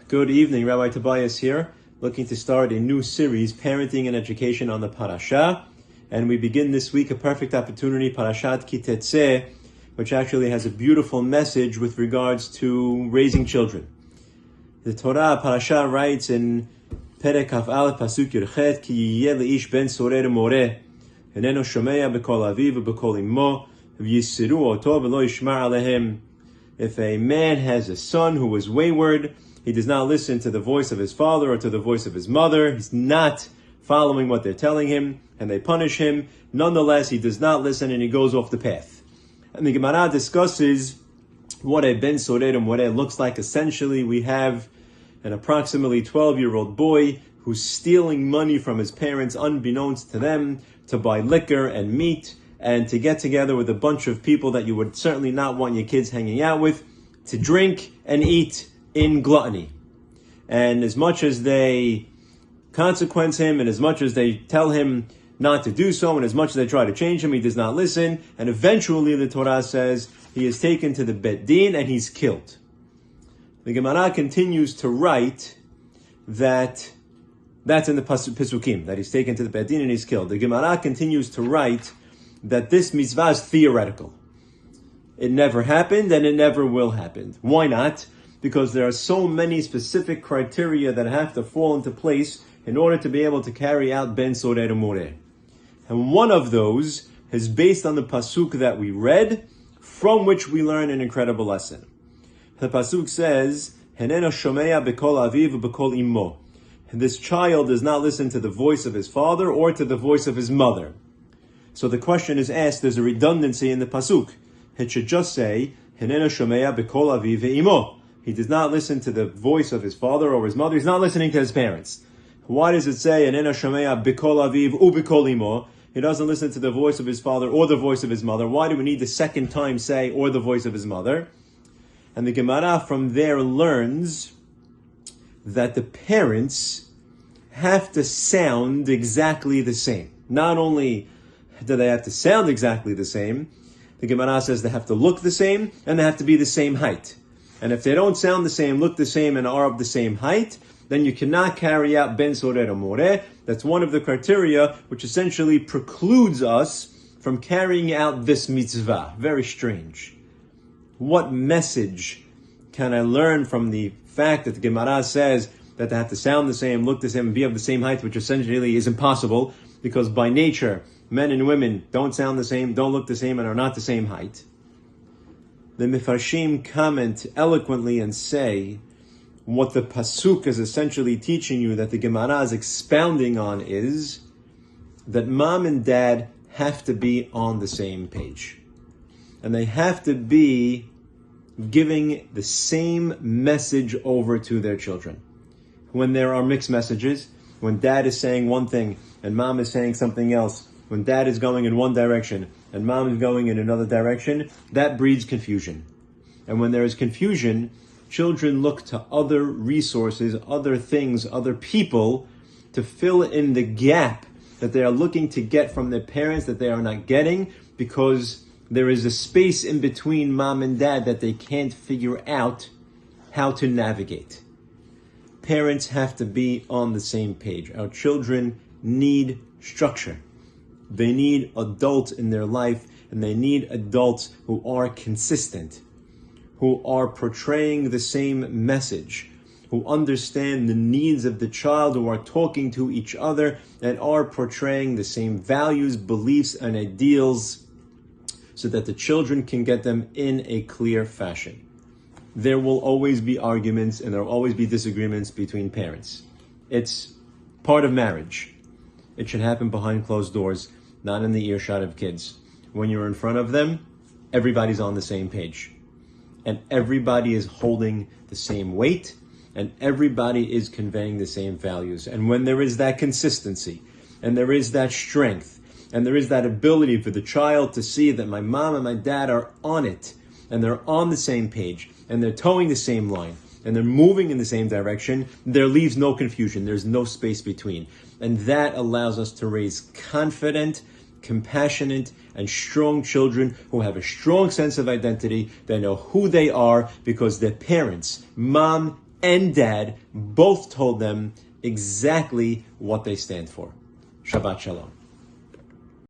Good evening, Rabbi Tobias here, looking to start a new series, Parenting and Education on the Perasha. And we begin this week a perfect opportunity, Parashat Tesse, which actually has a beautiful message with regards to raising children. The Torah, Parasha, writes in Perek Kaf Aleph Pasuk Yurchet, Ki yiyeh leish ben sorer moreh, heneno shomea b'kol aviv v'b'kol immo, v'yisiru oto v'lo yishmar alehem. If a man has a son who is wayward, he does not listen to the voice of his father or to the voice of his mother, he's not following what they're telling him, and they punish him, nonetheless he does not listen and he goes off the path. And the Gemara discusses what a ben sorer moreh looks like. Essentially, we have an approximately 12-year-old boy who's stealing money from his parents unbeknownst to them to buy liquor and meat and to get together with a bunch of people that you would certainly not want your kids hanging out with, to drink and eat in gluttony. And as much as they consequence him, and as much as they tell him not to do so, and as much as they try to change him, he does not listen. And eventually, the Torah says, he is taken to the Bet Din and he's killed. The Gemara continues to write that that's in the Pesukim, that he's taken to the Bet Din and he's killed. The Gemara continues to write that this mitzvah is theoretical. It never happened and it never will happen. Why not? Because there are so many specific criteria that have to fall into place in order to be able to carry out ben sorer moreh. And one of those is based on the pasuk that we read, from which we learn an incredible lesson. The pasuk says, "Heneno shomea b'kol aviv v'b'kol immo." And this child does not listen to the voice of his father or to the voice of his mother. So the question is asked, there's a redundancy in the pasuk. It should just say, "Heneno shomea b'kol aviv ve'imo." He does not listen to the voice of his father or his mother. He's not listening to his parents. Why does it say, "Heneno shomea b'kol aviv u'b'kol imo"? He doesn't listen to the voice of his father or the voice of his mother. Why do we need the second time say, or the voice of his mother? And the Gemara from there learns that the parents have to sound exactly the same. Not only do they have to sound exactly the same, the Gemara says they have to look the same and they have to be the same height. And if they don't sound the same, look the same, and are of the same height, then you cannot carry out ben sorer moreh. That's one of the criteria which essentially precludes us from carrying out this mitzvah. Very strange. What message can I learn from the fact that the Gemara says that they have to sound the same, look the same, and be of the same height, which essentially is impossible, because by nature, men and women don't sound the same, don't look the same, and are not the same height? The Mefarshim comment eloquently and say, what the pasuk is essentially teaching you, that the Gemara is expounding on, is that mom and dad have to be on the same page. And they have to be giving the same message over to their children. When there are mixed messages, when dad is saying one thing and mom is saying something else, when dad is going in one direction and mom is going in another direction, that breeds confusion. And when there is confusion, children look to other resources, other things, other people to fill in the gap that they are looking to get from their parents that they are not getting, because there is a space in between mom and dad that they can't figure out how to navigate. Parents have to be on the same page. Our children need structure. They need adults in their life, and they need adults who are consistent, who are portraying the same message, who understand the needs of the child, who are talking to each other, and are portraying the same values, beliefs, and ideals, so that the children can get them in a clear fashion. There will always be arguments and there will always be disagreements between parents. It's part of marriage. It should happen behind closed doors, not in the earshot of kids. When you're in front of them, everybody's on the same page. And everybody is holding the same weight, and everybody is conveying the same values. And when there is that consistency, and there is that strength, and there is that ability for the child to see that my mom and my dad are on it, and they're on the same page, and they're towing the same line, and they're moving in the same direction, there leaves no confusion. There's no space between. And that allows us to raise confident, compassionate, and strong children who have a strong sense of identity. They know who they are because their parents, mom and dad both told them exactly what they stand for. Shabbat Shalom.